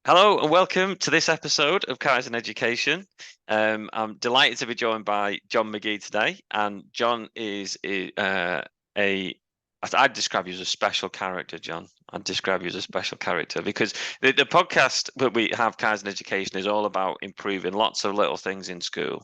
Hello and welcome to this episode of Cars in Education. I'm delighted to be joined by John Magee today, and John is a I'd describe you as a special character, John. I'd describe you as a special character because the podcast that we have, Cars in Education, is all about improving lots of little things in school.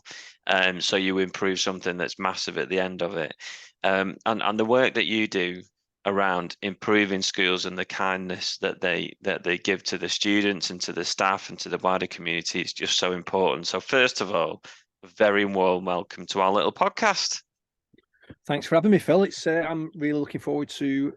So you improve something that's massive at the end of it. And the work that you do around improving schools and the kindness that they give to the students and to the staff and to the wider community is just so important. So first of all, a very warm welcome to our little podcast. Thanks for having me, Phil. I'm really looking forward to,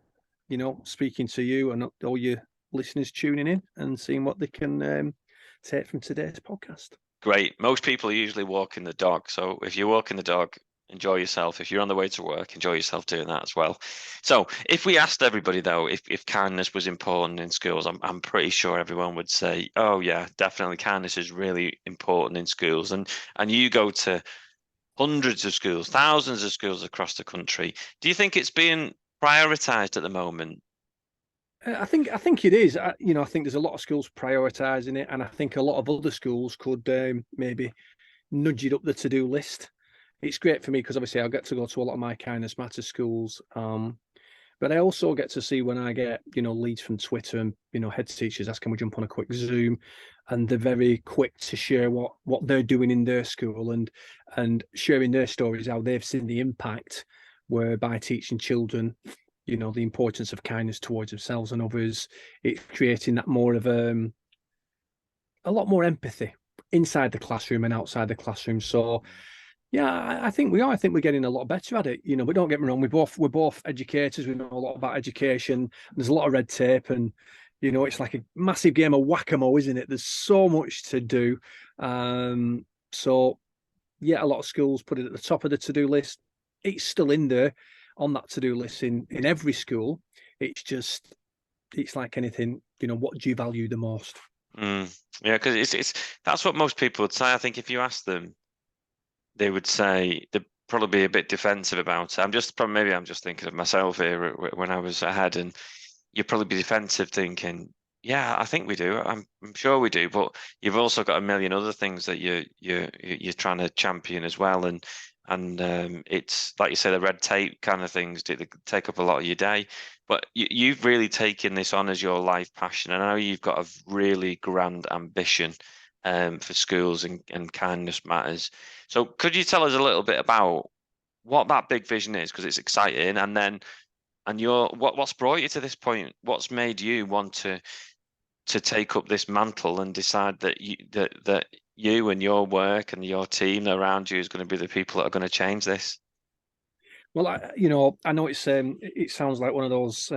speaking to you and all your listeners tuning in and seeing what they can take from today's podcast. Great. Most people are usually walking the dog. So if you're walking the dog, enjoy yourself. If you're on the way to work, enjoy yourself doing that as well. So if we asked everybody though, if kindness was important in schools, I'm pretty sure everyone would say, oh yeah, definitely kindness is really important in schools. And you go to hundreds of schools, thousands of schools across the country. Do you think it's being prioritized at the moment? I think it is. I think there's a lot of schools prioritising it, and I think a lot of other schools could maybe nudge it up the to-do list. It's great for me because obviously I get to go to a lot of my kindness matters schools. But I also get to see when I get, leads from Twitter and, head teachers asking we jump on a quick Zoom, and they're very quick to share what they're doing in their school and sharing their stories, how they've seen the impact whereby teaching children, the importance of kindness towards themselves and others. It's creating that more of a lot more empathy inside the classroom and outside the classroom. So yeah, I think we are. I think we're getting a lot better at it. But don't get me wrong, we're both educators. We know a lot about education. There's a lot of red tape, and it's like a massive game of whack-a-mole, isn't it? There's so much to do. So yeah, a lot of schools put it at the top of the to-do list. It's still in there on that to-do list in every school. It's like anything. What do you value the most? Yeah, because it's that's what most people would say. I think if you ask them, they would say they'd probably be a bit defensive about it. Maybe I'm just thinking of myself here when I was ahead, and you'd probably be defensive, thinking, "Yeah, I think we do. I'm sure we do." But you've also got a million other things that you're trying to champion as well, and it's like you say, the red tape kind of things do take up a lot of your day. But you've really taken this on as your life passion. And I know you've got a really grand ambition for schools and kindness matters. So could you tell us a little bit about what that big vision is? Because it's exciting, and then and what's brought you to this point? What's made you want to take up this mantle and decide that you and your work and your team around you is going to be the people that are going to change this? Well, I know it sounds like one of those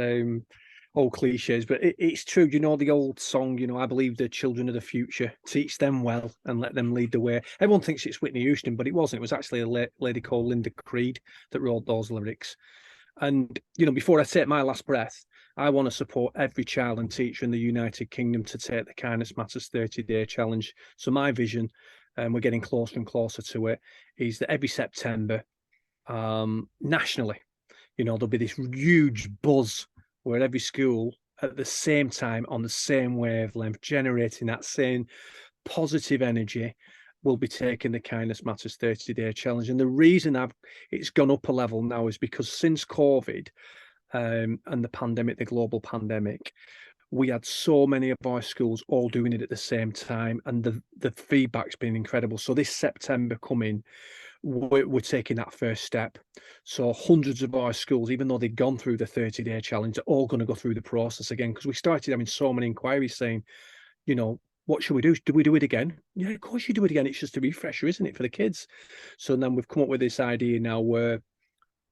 old cliches, but it's true. The old song, I believe the children of the future, teach them well and let them lead the way. Everyone thinks it's Whitney Houston, but it wasn't. It was actually a lady called Linda Creed that wrote those lyrics. And, before I take my last breath, I want to support every child and teacher in the United Kingdom to take the Kindness Matters 30-day challenge. So my vision, and we're getting closer and closer to it, is that every September, nationally, there'll be this huge buzz where every school at the same time on the same wavelength, generating that same positive energy, will be taking the Kindness Matters 30-day challenge. And the reason it's gone up a level now is because since COVID and the pandemic, the global pandemic, we had so many of our schools all doing it at the same time, and the feedback's been incredible. So this September coming, we're taking that first step. So hundreds of our schools, even though they've gone through the 30-day challenge, are all going to go through the process again, because we started having so many inquiries saying, what should we do? Do we do it again? Yeah, of course you do it again. It's just a refresher, isn't it, for the kids? So then we've come up with this idea now where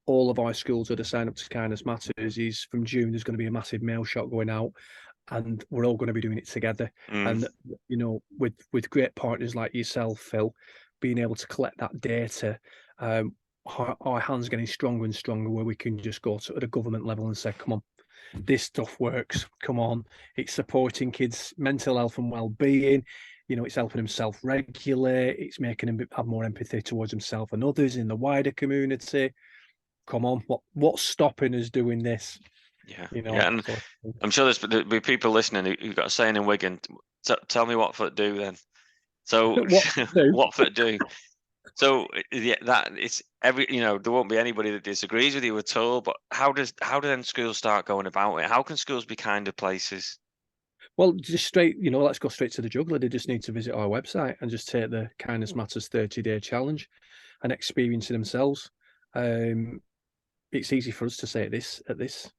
all of our schools that are signed up to Kindness Matters is from June, there's going to be a massive mail shot going out, and we're all going to be doing it together. Mm. And with great partners like yourself, Phil, being able to collect that data, our hands getting stronger and stronger, where we can just go to at a government level and say, come on, this stuff works. Come on, it's supporting kids' mental health and well-being. It's helping them self-regulate. It's making them have more empathy towards themselves and others in the wider community. Come on, what's stopping us doing this? Yeah, and So I'm sure there'll be people listening who've got a saying in Wigan: So tell me what foot do then. So What to do? what foot do? So yeah, that it's there won't be anybody that disagrees with you at all. But how do then schools start going about it? How can schools be kinder places? Well, just straight, let's go straight to the juggler. They just need to visit our website and just take the Kindness Matters 30-day challenge and experience it themselves. It's easy for us to say at this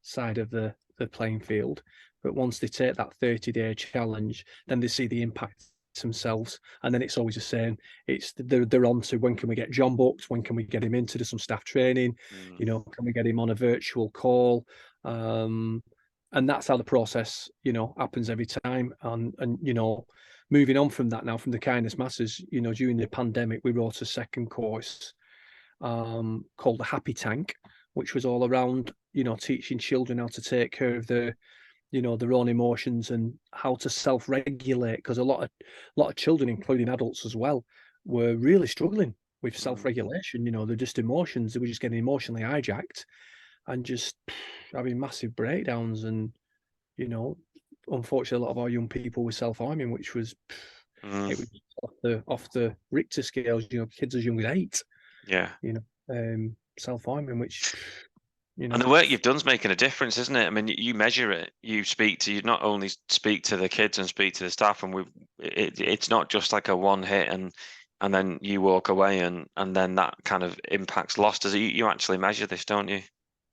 side of the playing field, but once they take that 30-day challenge, then they see the impact themselves, and then it's always the same. It's they're on to, when can we get John booked, when can we get him in to do some staff training, Mm, can we get him on a virtual call, and that's how the process happens every time. And moving on from that, now from the Kindness Matters, during the pandemic we wrote a second course called the Happy Tank, which was all around teaching children how to take care of their own emotions and how to self-regulate, because a lot of children, including adults as well, were really struggling with mm, self-regulation. They're just emotions, they were just getting emotionally hijacked and just having massive breakdowns. And unfortunately a lot of our young people were self-harming, which was mm, it was off the Richter scales, kids as young as 8, yeah. self-harming, which you And know the work you've done is making a difference, isn't it? I mean, you measure it. You not only speak to the kids and speak to the staff, and it's not just like a one hit and then you walk away and then that kind of impact's lost. As you actually measure this, don't you?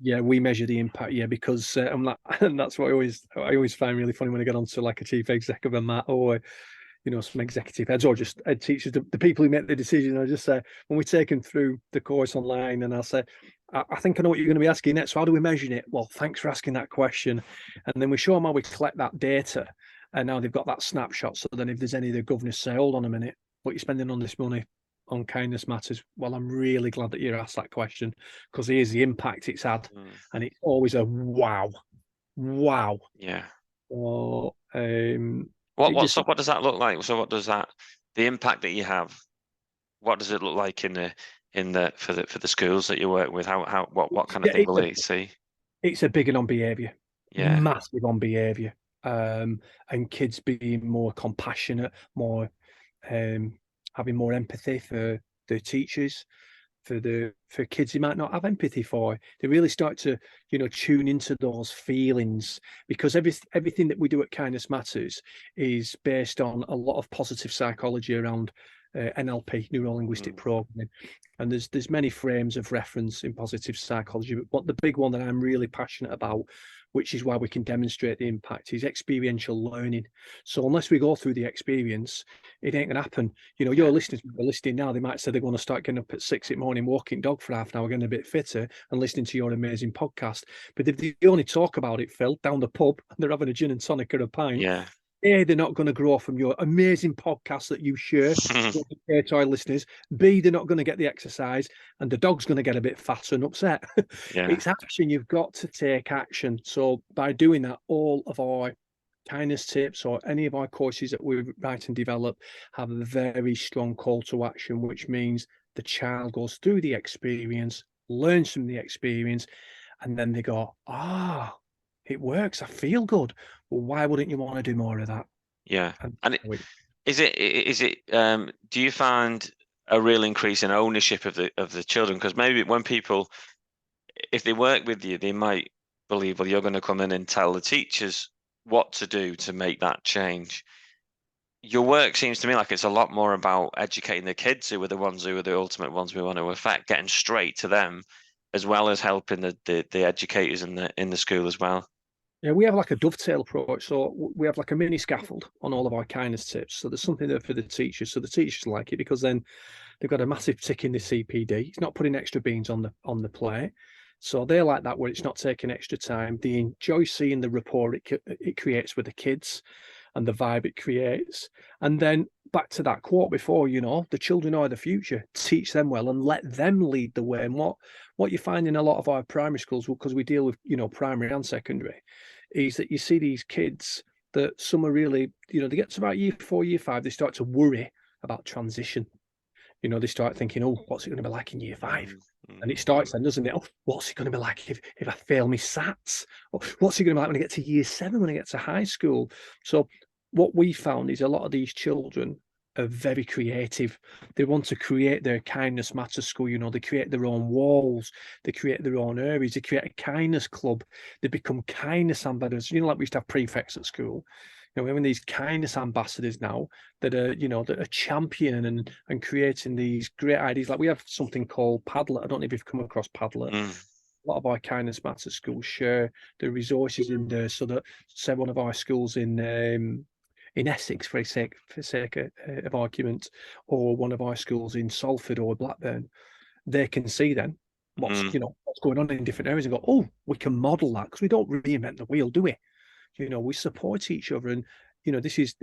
Yeah, we measure the impact, yeah, because I'm like, and that's what I always find really funny when I get onto like a chief exec of a Matt, or some executive heads, or just head teachers, the people who make the decision. I just say, when we take them through the course online, and I'll say, I think I know what you're going to be asking next. So how do we measure it? Well, thanks for asking that question. And then we show them how we collect that data. And now they've got that snapshot. So then if there's any of the governors say, hold on a minute, what are you spending on this money on Kindness Matters? Well, I'm really glad that you asked that question, because here's the impact it's had. Mm, And it's always a wow, wow. yeah. Or What it what just so what does that look like? So what does that the impact that you have? What does it look like in the for the schools that you work with? How what kind of yeah, thing will they see? it's a big one on behaviour, Yeah. massive on behaviour, and kids being more compassionate, more having more empathy for their teachers, for kids who might not have empathy for. They really start to tune into those feelings, because everything that we do at Kindness Matters is based on a lot of positive psychology around NLP, neuro linguistic Mm, programming, and there's many frames of reference in positive psychology, but what the big one that I'm really passionate about, which is why we can demonstrate the impact, is experiential learning. So unless we go through the experience, it ain't gonna happen. yeah. Your listeners are listening now, they might say they're going to start getting up at 6 in the morning, walking dog for half an hour, getting a bit fitter, and listening to your amazing podcast. But if they only talk about it, Phil, down the pub, and they're having a gin and tonic or a pint, Yeah. A, they're not going to grow from your amazing podcast that you share to our listeners. B, they're not going to get the exercise, and the dog's going to get a bit fat and upset. Yeah. It's action. You've got to take action. So by doing that, all of our kindness tips or any of our courses that we write and develop have a very strong call to action, which means the child goes through the experience, learns from the experience, and then they go, it works. I feel good. Well, why wouldn't you want to do more of that? Yeah. And And do you find a real increase in ownership of the children? Because maybe when people, if they work with you, they might believe, well, you're going to come in and tell the teachers what to do to make that change. Your work seems to me like it's a lot more about educating the kids, who are the ones who are the ultimate ones we want to affect, getting straight to them, as well as helping the educators in the school as well. yeah, we have like a dovetail approach. So we have like a mini scaffold on all of our kindness tips. So there's something there for the teachers. So the teachers like it because then they've got a massive tick in the CPD. It's not putting extra beans on the plate. So they like that, where it's not taking extra time. They enjoy seeing the rapport it creates with the kids and the vibe it creates. And then back to that quote before, the children are the future. Teach them well and let them lead the way. And what you find in a lot of our primary schools, because we deal with primary and secondary, is that you see these kids that some are really, they get to about year 4, year 5, they start to worry about transition. They start thinking, oh, what's it going to be like in year 5? Mm, And it mm, starts then, doesn't it? Oh, what's it going to be like if I fail my SATs? Or what's it going to be like when I get to year 7, when I get to high school? So what we found is a lot of these children are very creative. They want to create their kindness matter school. They create their own walls, they create their own areas, they create a kindness club, they become kindness ambassadors. Like we used to have prefects at school. We're having these kindness ambassadors now that are, that are championing and creating these great ideas. Like we have something called Padlet. I don't know if you've come across Padlet. Mm, A lot of our kindness matters schools share the resources in there, so that, say, one of our schools in Essex, for sake of argument, or one of our schools in Salford or Blackburn, they can see then what's mm, what's going on in different areas and go, oh, we can model that, because we don't reinvent the wheel, do we? We support each other, and this is,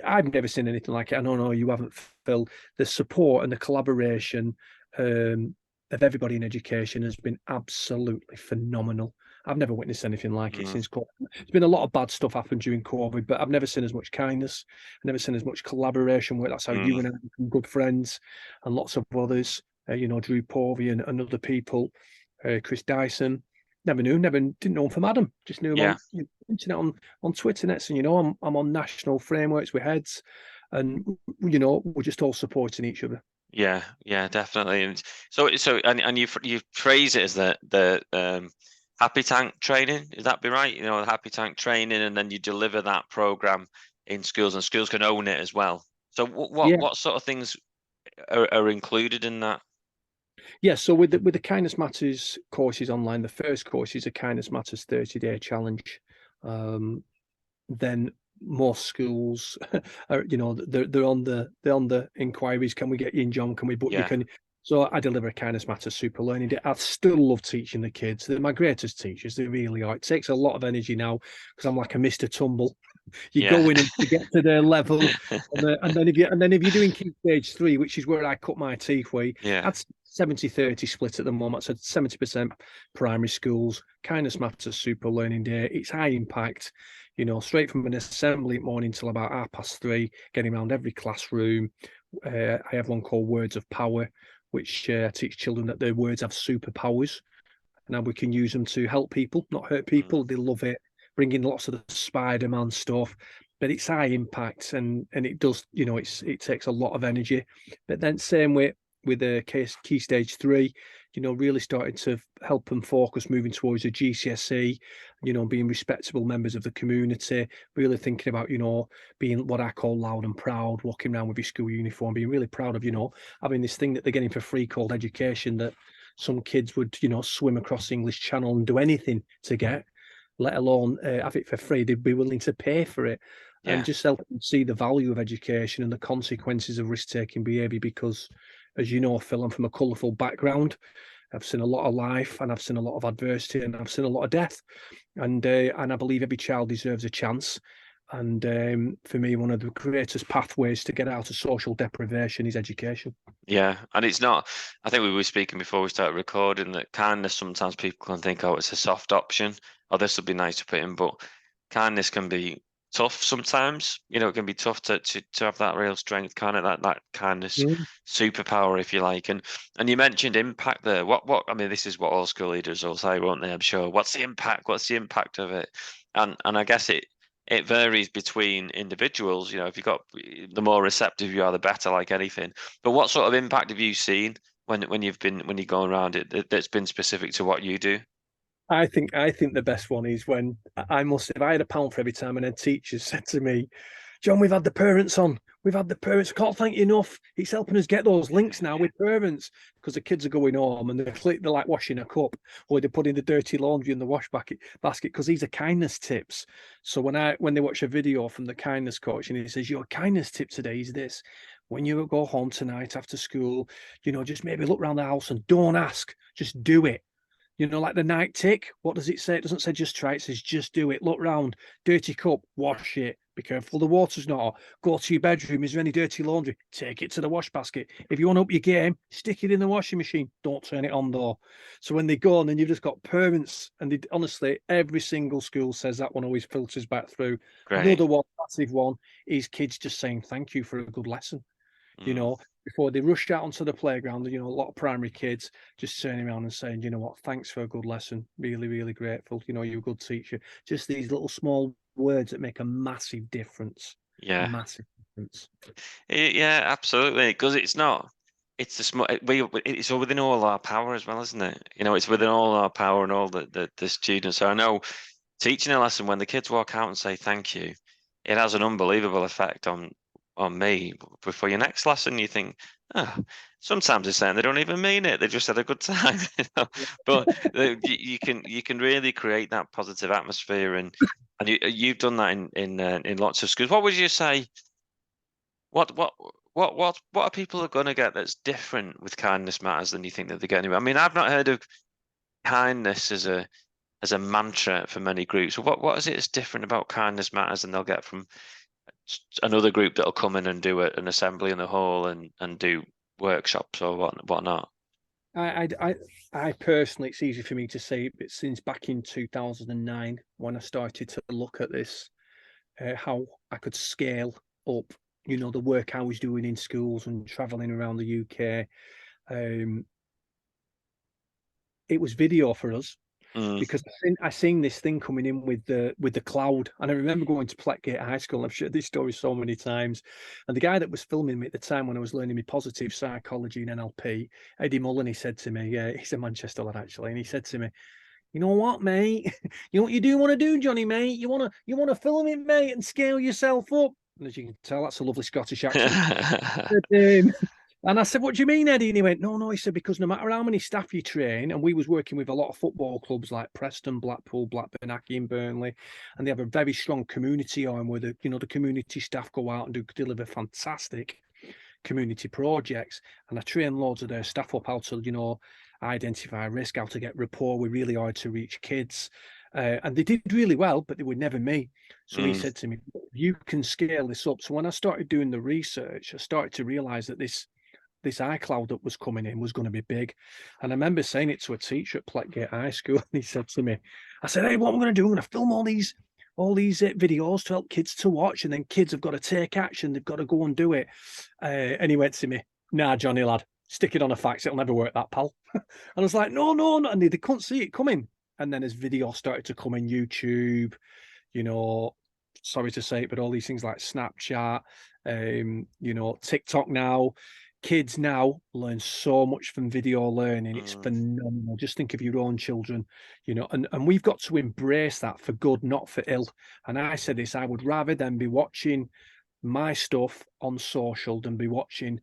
I've never seen anything like it. I don't know, you haven't, Phil. The support and the collaboration of everybody in education has been absolutely phenomenal. I've never witnessed anything like it mm. since COVID. There's been a lot of bad stuff happen during COVID, but I've never seen as much kindness. I've never seen as much collaboration. Where that's how you Mm. and I become good friends, and lots of others. Drew Povey and other people, Chris Dyson. Never didn't know him from Adam. Just knew him Yeah, on internet, on Twitter nets, and I'm on national frameworks with heads, and we're just all supporting each other. yeah, definitely. And and you phrase it as the happy tank training. Is that be right? The happy tank training, and then you deliver that program in schools, and schools can own it as well. So Yeah, what sort of things are included in that? yeah. So with the Kindness Matters courses online, the first course is a Kindness Matters 30-day challenge. Then most schools are, they're on the inquiries. Can we get you in, John? Can we book you? Yeah, So I deliver a Kindness Matters Super Learning Day. I still love teaching the kids. They're my greatest teachers. They really are. It takes a lot of energy now, because I'm like a Mr. Tumble. You yeah, go in and to get to their level, and then if you're doing key stage 3, which is where I cut my teeth, yeah. that's 70-30 split at the moment. So 70% primary schools, Kindness Matters Super Learning Day. It's high impact, straight from an assembly morning till about 3:30, getting around every classroom. I have one called Words of Power, which I teach children that their words have superpowers, and how we can use them to help people, not hurt Mm, people. They love it. Bring in lots of the Spider-Man stuff, but it's high impact, and it does, it takes a lot of energy. But then same with the key stage 3, really starting to help them focus, moving towards a GCSE, being respectable members of the community, really thinking about, being what I call loud and proud, walking around with your school uniform, being really proud of, having this thing that they're getting for free called education, that some kids would, swim across the English Channel and do anything to get, let alone have it for free. They'd be willing to pay for it, and yeah, just help them see the value of education and the consequences of risk-taking behaviour. Because, as you know, Phil, I'm from a colourful background. I've seen a lot of life, and I've seen a lot of adversity, and I've seen a lot of death. And I believe every child deserves a chance. And for me, one of the greatest pathways to get out of social deprivation is education. yeah. And it's not. I think we were speaking before we started recording that kindness. Sometimes people can think, oh, it's a soft option, or this would be nice to put in, but kindness can be tough sometimes. It can be tough to have that real strength, kind of that kindness Mm. superpower, if you like. And you mentioned impact there. What I mean, this is what all school leaders will say, won't they? I'm sure. What's the impact? What's the impact of it? And I guess it varies between individuals. If you've got the more receptive you are, the better, like anything. But what sort of impact have you seen when you've gone around it that's been specific to what you do? I think the best one is when if I had a pound for every time an head teacher said to me, John, we've had the parents on. We've had the parents. Can't thank you enough. It's helping us get those links now with parents, because the kids are going home and they're like washing a cup, or they're putting the dirty laundry in the basket, because these are kindness tips. So when they watch a video from the kindness coach and he says, your kindness tip today is this: when you go home tonight after school, just maybe look around the house and don't ask, just do it. Like the night tick, what does it say? It doesn't say just try, it says just do it. Look round, dirty cup, wash it. Be careful the water's not hot. Go to your bedroom. Is there any dirty laundry? Take it to the wash basket. If you want to up your game, stick it in the washing machine. Don't turn it on though. So when they go on, then you've just got parents, and honestly, every single school says that one always filters back through. Great. Another one, massive one, is kids just saying thank you for a good lesson. you Mm. know, before they rushed out onto the playground. A lot of primary kids just turning around and saying, you know what, thanks for a good lesson. Really, really grateful. You're a good teacher. Just these little small words that make a massive difference. Yeah. Massive difference. Yeah, absolutely. Because it's not. It's the small. It's all within all our power as well, isn't it? You know, it's within all our power and all the students. So I know teaching a lesson when the kids walk out and say thank you, it has an unbelievable effect on me. Before your next lesson, you think, oh, sometimes they're saying they don't even mean it. They just had a good time, you know. But you can really create that positive atmosphere, and you've done that in lots of schools. What would you say? What what what are people going to get that's different with kindness matters than you think that they're getting? I mean, I've not heard of kindness as a mantra for many groups. What is it that's different about kindness matters and they'll get from another group that'll come in and do an assembly in the hall and do workshops or whatnot? I personally, it's easy for me to say, but since back in 2009, when I started to look at this, how I could scale up, the work I was doing in schools and traveling around the UK, it was video for us. Mm, Because I seen this thing coming in with the cloud, and I remember going to Pleckgate High School. And I've shared this story so many times, and the guy that was filming me at the time when I was learning my positive psychology and NLP, Eddie Mullen, he said to me, yeah, he's a Manchester lad actually, and he said to me, "You know what, mate? You know what you do want to do, Johnny, mate? You want to film it, mate, and scale yourself up." And as you can tell, that's a lovely Scottish accent. And I said, "What do you mean, Eddie?" And he went, "No, no." He said, "Because no matter how many staff you train," and we was working with a lot of football clubs like Preston, Blackpool, Blackburn, Aki, and Burnley, and they have a very strong community arm where the community staff go out and deliver fantastic community projects. And I train loads of their staff up how to, identify risk, how to get rapport with really hard to reach kids. And they did really well, but they were never me. So he mm, said to me, "You can scale this up." So when I started doing the research, I started to realize that this iCloud that was coming in was going to be big. And I remember saying it to a teacher at Pleckgate High School, and he said to me, I said, "Hey, what am I going to do? I'm going to film all these videos to help kids to watch, and then kids have got to take action. They've got to go and do it." And he went to me, "Nah, Johnny lad, stick it on a fax. It'll never work, that pal." And I was like, "No, no, no." And they couldn't see it coming. And then as video started to come in YouTube, you know, sorry to say it, but all these things like Snapchat, TikTok now, kids now learn so much from video learning. It's mm, phenomenal. Just think of your own children, and we've got to embrace that for good, not for ill. And I said this, I would rather than be watching my stuff on social than be watching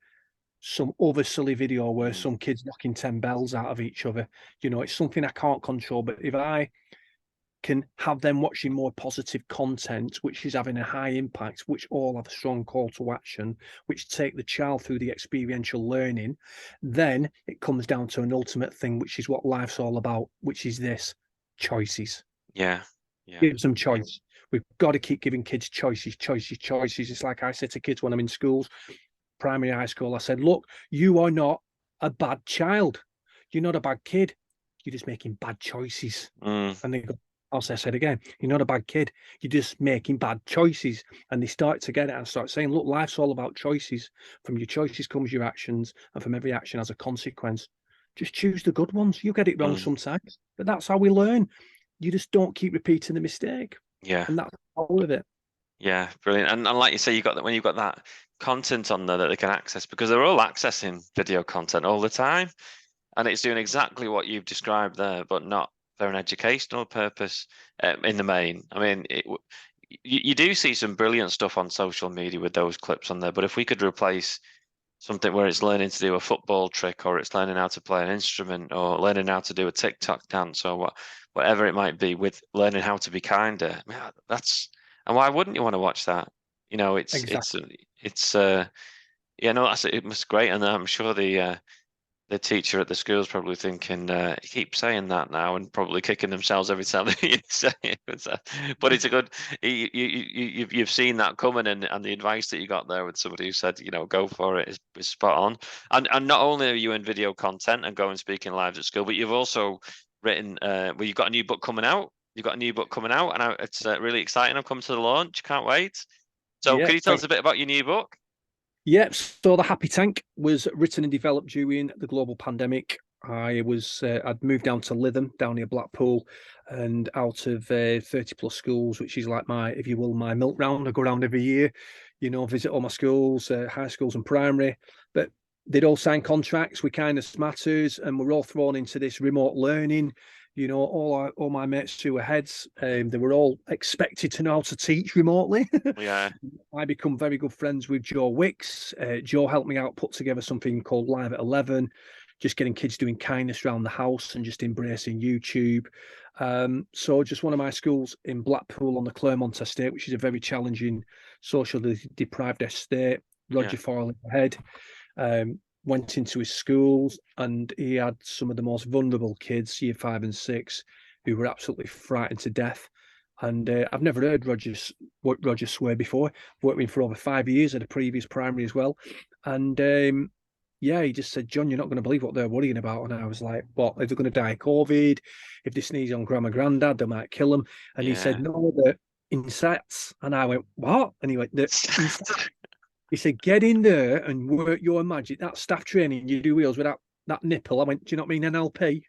some other silly video where mm, some kids knocking 10 bells out of each other. It's something I can't control, but if I can have them watching more positive content, which is having a high impact, which all have a strong call to action, which take the child through the experiential learning, then it comes down to an ultimate thing, which is what life's all about, which is this: choices. yeah, yeah, Gives them choice. We've got to keep giving kids choices, choices, choices. It's like I said to kids when I'm in schools, primary, high school, I said, "Look, you are not a bad child. You're not a bad kid. You're just making bad choices." mm, And they go, I'll say it again, "You're not a bad kid. You're just making bad choices." And they start to get it and start saying, "Look, life's all about choices. From your choices comes your actions, and from every action has a consequence. Just choose the good ones. You get it wrong mm, sometimes, but that's how we learn. You just don't keep repeating the mistake." yeah. And that's all of it. Yeah, brilliant. And like you say, you got that when you've got that content on there that they can access because they're all accessing video content all the time, and it's doing exactly what you've described there, but not for an educational purpose in the main. I mean, you do see some brilliant stuff on social media with those clips on there, but if we could replace something where it's learning to do a football trick or it's learning how to play an instrument or learning how to do a TikTok dance or whatever it might be with learning how to be kinder. Man, that's and why wouldn't you want to watch that? You know, Exactly. it's yeah, no, that's it was great, and I'm sure the teacher at the school's probably thinking, keep saying that now, and probably kicking themselves every time you say it. But it's a good, you've seen that coming, and the advice that you got there with somebody who said, go for it is spot on. And not only are you in video content and go and speak in lives at school, but you've also written, well, you've got a new book coming out. You've got a new book coming out, and it's really exciting. I've come to the launch. Can't wait. So, Yeah. can you tell us a bit about your new book? Yep. So the Happy Tank was written and developed during the global pandemic. I'd moved down to Lytham, down near Blackpool, and out of 30 plus schools, which is like my, if you will, my milk round. I go around every year, visit all my schools, high schools and primary. But they'd all sign contracts with Kindness Matters, and we're all thrown into this remote learning. All my mates who were heads, they were all expected to know how to teach remotely. Yeah. I become very good friends with Joe Wicks. Joe helped me out, put together something called Live at 11, just getting kids doing kindness around the house and just embracing YouTube. So just one of my schools in Blackpool on the Claremont estate, which is a very challenging socially deprived estate. Roger Foyle head, went into his schools, and he had some of the most vulnerable kids, year 5 and 6, who were absolutely frightened to death. And I've never heard Roger swear before. Worked with him for over 5 years at a previous primary as well. And he just said, John, you're not going to believe what they're worrying about. And I was like, what? If they're going to die of COVID? If they sneeze on grandma, granddad, they might kill them. And he said, no, they're insects. And I went, what? And he went, the insects. He said, get in there and work your magic. That staff training you do wheels without that nipple. I went, do you not mean NLP?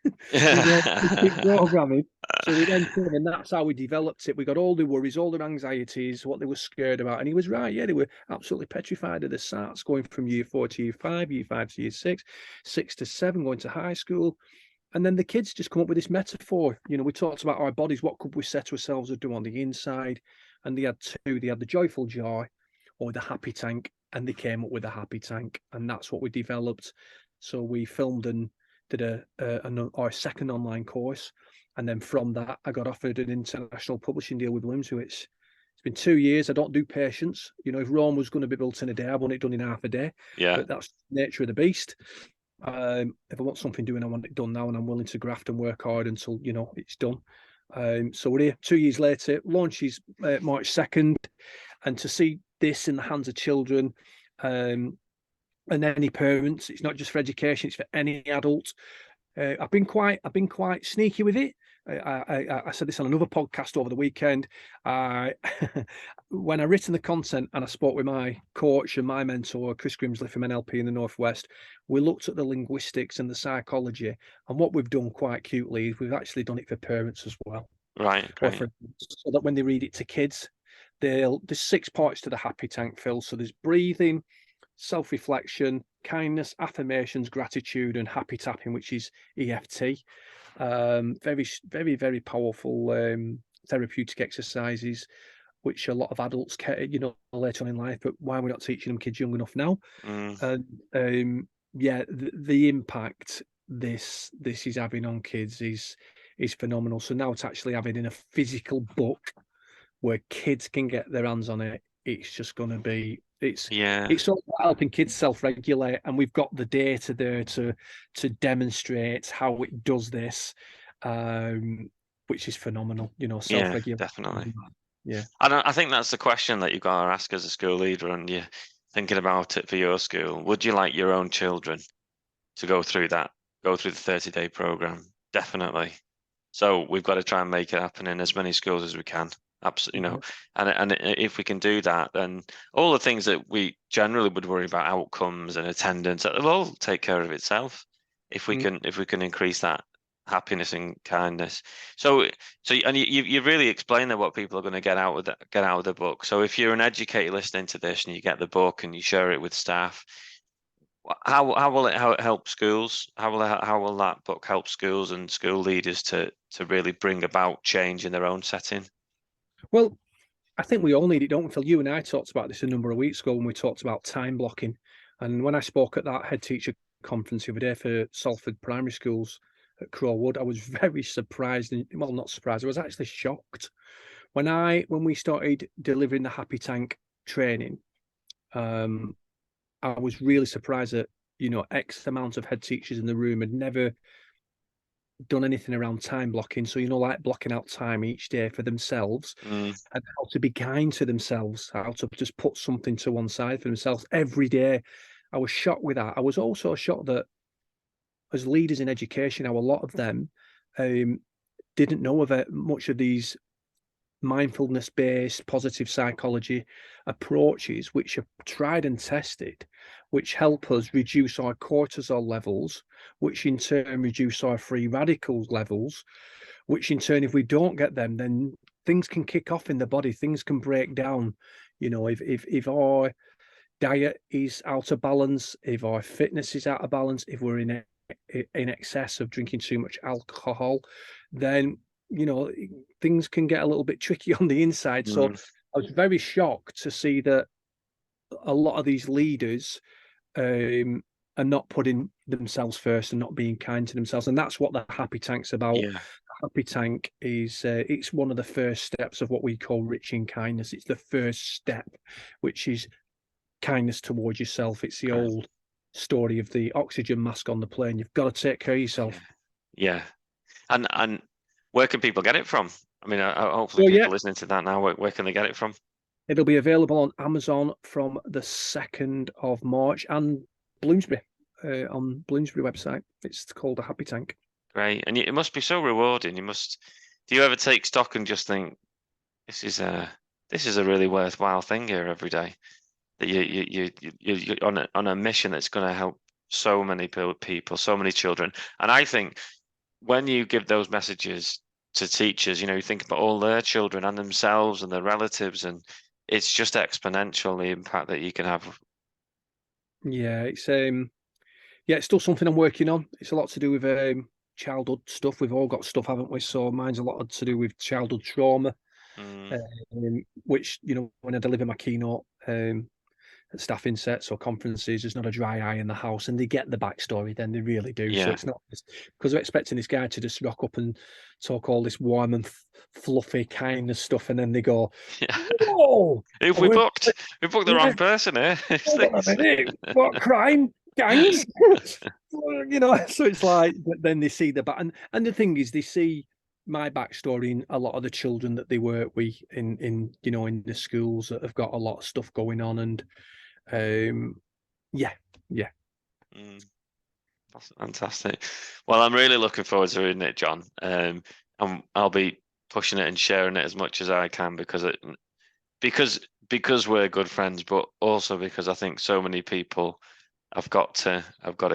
Programming. So we then came, and that's how we developed it. We got all the worries, all their anxieties, what they were scared about. And he was right. Yeah, they were absolutely petrified of the SATs, going from year 4 to year 5, year 5 to year 6, 6 to 7, going to high school. And then the kids just come up with this metaphor. We talked about our bodies. What could we set ourselves to do on the inside? And they had two. They had the joyful joy or the happy tank, and they came up with a happy tank. And that's what we developed. So we filmed and did our second online course. And then from that, I got offered an international publishing deal with Williams. It's been 2 years. I don't do patience. If Rome was going to be built in a day, I want it done in half a day. Yeah. But that's the nature of the beast. If I want something doing, I want it done now, and I'm willing to graft and work hard until it's done. So we're here 2 years later. Launches March 2nd, and to see this in the hands of children and any parents, it's not just for education; it's for any adult. I've been quite sneaky with it. I said this on another podcast over the weekend. When I written the content and I spoke with my coach and my mentor, Chris Grimsley from NLP in the Northwest, we looked at the linguistics and the psychology. And what we've done quite cutely is we've actually done it for parents as well. Right. Great. So that when they read it to kids, there's 6 parts to the happy tank, Phil. So there's breathing, self-reflection, kindness, affirmations, gratitude, and happy tapping, which is EFT. Very, very, very powerful therapeutic exercises, which a lot of adults care, later on in life. But why are we not teaching them kids young enough now? And the impact this is having on kids is phenomenal. So now it's actually having in a physical book where kids can get their hands on it. It's just going to be. It's all about helping kids self-regulate, and we've got the data there to demonstrate how it does this, which is phenomenal. Self-regulate. Yeah, definitely. Yeah, I think that's the question that you've got to ask as a school leader, and you're thinking about it for your school. Would you like your own children to go through the 30-day program? Definitely. So we've got to try and make it happen in as many schools as we can. Absolutely, and if we can do that, then all the things that we generally would worry about, outcomes and attendance, it'll all take care of itself if we can increase that happiness and kindness. So and you really explain that what people are going to get out of the book. So if you're an educator listening to this and you get the book and you share it with staff, how will it help schools? How will that book help schools and school leaders to really bring about change in their own setting? Well, I think we all need it, don't we, Phil? You and I talked about this a number of weeks ago when we talked about time blocking. And when I spoke at that head teacher conference the other day for Salford primary schools at Crowwood, I was very surprised, and well, not surprised, I was actually shocked. When we started delivering the Happy Tank training, I was really surprised that, X amount of head teachers in the room had never done anything around time blocking. So, like blocking out time each day for themselves and how to be kind to themselves, how to just put something to one side for themselves every day. I was shocked with that. I was also shocked that as leaders in education, how a lot of them didn't know of much of these mindfulness-based positive psychology approaches, which are tried and tested, which help us reduce our cortisol levels, which in turn reduce our free radicals levels, which in turn, if we don't get them, then things can kick off in the body, things can break down. If our diet is out of balance, if our fitness is out of balance, if we're in excess of drinking too much alcohol, then things can get a little bit tricky on the inside. So Mm, I was very shocked to see that a lot of these leaders are not putting themselves first and not being kind to themselves, and that's what the Happy Tank's about. yeah, Happy Tank is it's one of the first steps of what we call rich in kindness. It's the first step, which is kindness towards yourself. It's the great. old story of the oxygen mask on the plane. You've got to take care of Yeah, yourself. yeah. And where can people get it from? I mean, hopefully So yeah, people listening to that now, where can they get it from? it'll be available on Amazon from the 2nd of March and Bloomsbury on Bloomsbury website. It's called a Happy Tank. Great. And it must be so rewarding. Do you ever take stock and just think, this is a really worthwhile thing here every day? That you're on a mission that's going to help so many people, so many children. And I think when you give those messages to teachers, you think about all their children and themselves and their relatives, and it's just exponential the impact that you can have. Yeah, it's still something I'm working on. It's a lot to do with childhood stuff. We've all got stuff, haven't we? So mine's a lot to do with childhood trauma, Mm, which when I deliver my keynote at staffing sets or conferences, there's not a dry eye in the house, and they get the backstory. Then they really do. So yeah. it's not because they're expecting this guy to just rock up and talk all this warm and fluffy kindness stuff, and then they go, Yeah. "Whoa, If I went, we booked the yeah, wrong person here. It's hold on a this. minute, what crime gangs?" So it's like, but then they see the back, and the thing is, they see my backstory in a lot of the children that they work with in the schools that have got a lot of stuff going on, and yeah, yeah. Mm, that's fantastic. Well, I'm really looking forward to reading it, John. And I'll be pushing it and sharing it as much as I can because because we're good friends, but also because I think so many people have got to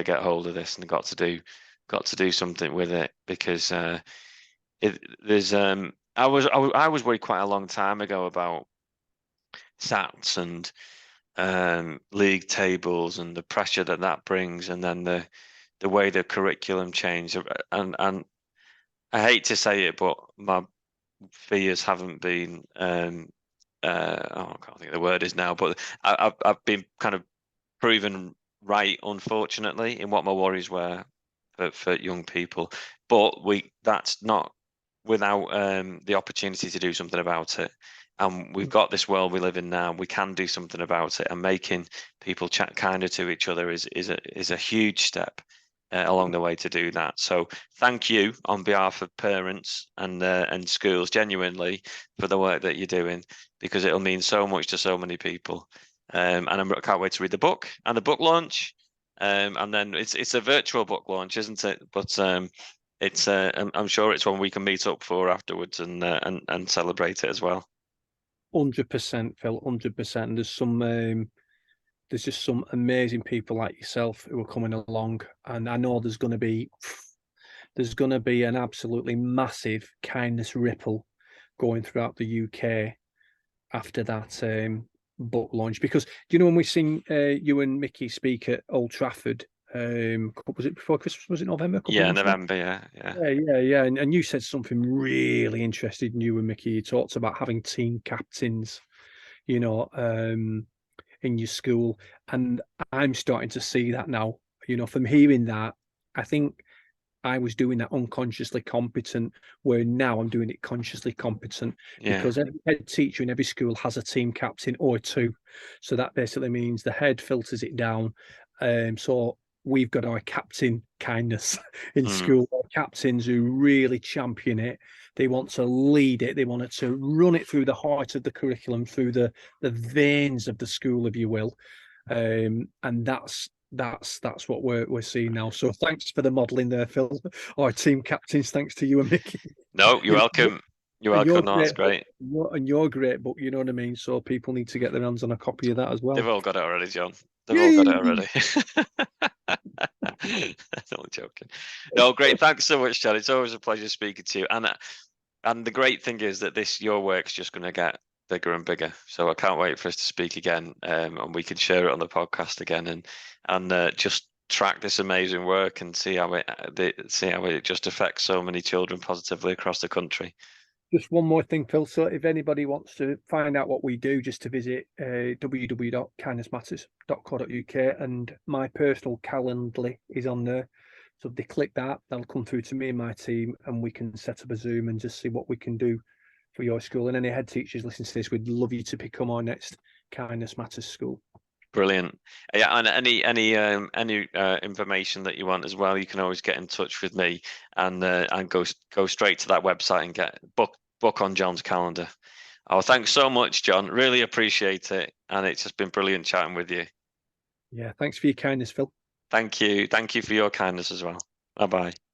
get hold of this and got to do something with it because there's I was worried quite a long time ago about SATs and league tables and the pressure that brings, and then the way the curriculum changed. And I hate to say it, but my fears haven't been I can't think of the word is now, but I've been kind of proven right, unfortunately, in what my worries were for young people. But that's not without the opportunity to do something about it. And we've got this world we live in now. We can do something about it, and making people chat kinder to each other is a huge step along the way to do that. So thank you on behalf of parents and schools, genuinely, for the work that you're doing, because it'll mean so much to so many people. And I can't wait to read the book and the book launch. And then it's a virtual book launch, isn't it? But I'm sure it's one we can meet up for afterwards and celebrate it as well. 100%, Phil, 100%. There's just some amazing people like yourself who are coming along, and I know there's going to be an absolutely massive kindness ripple going throughout the UK after that book launch. Because do you know when we seen you and Mickey speak at Old Trafford? Was it before Christmas? Was it November? A couple of Yeah, months ago. November. Yeah, Yeah. And you said something really interesting. You and Mickey, you talked about having team captains, you know, in your school, and I'm starting to see that now. From hearing that, I think I was doing that unconsciously competent, where now I'm doing it consciously competent, yeah. because every head teacher in every school has a team captain or two. So that basically means the head filters it down. So we've got our captain kindness in Mm, school, our captains who really champion it. They want to lead it. They want to run it through the heart of the curriculum, through the veins of the school, if you will. And that's what we're seeing now. So thanks for the modelling there, Phil. Our team captains, thanks to you and Mickey. no, you're You know, welcome. You're and you're welcome. No, that's great, great. and you're great book. You know what I mean. So people need to get their hands on a copy of that as They've well. all got it already, John. They've all got it Yay! already. Only joking. No, great. Thanks so much, John. It's always a pleasure speaking to you. And the great thing is that your work's just going to get bigger and bigger. So I can't wait for us to speak again, and we can share it on the podcast again, and just track this amazing work and see how it just affects so many children positively across the country. Just one more thing, Phil. So if anybody wants to find out what we do, just to visit www.kindnessmatters.co.uk, and my personal Calendly is on there. So if they click that, they'll come through to me and my team, and we can set up a Zoom and just see what we can do for your school. And any head teachers listening to this, we'd love you to become our next Kindness Matters school. Brilliant. Yeah, and any information that you want as well, you can always get in touch with me and go straight to that website and get book on John's calendar. Oh, thanks so much, John. Really appreciate it, and it's just been brilliant chatting with you. Yeah, thanks for your kindness, Phil. Thank you. Thank you for your kindness as well. Bye bye.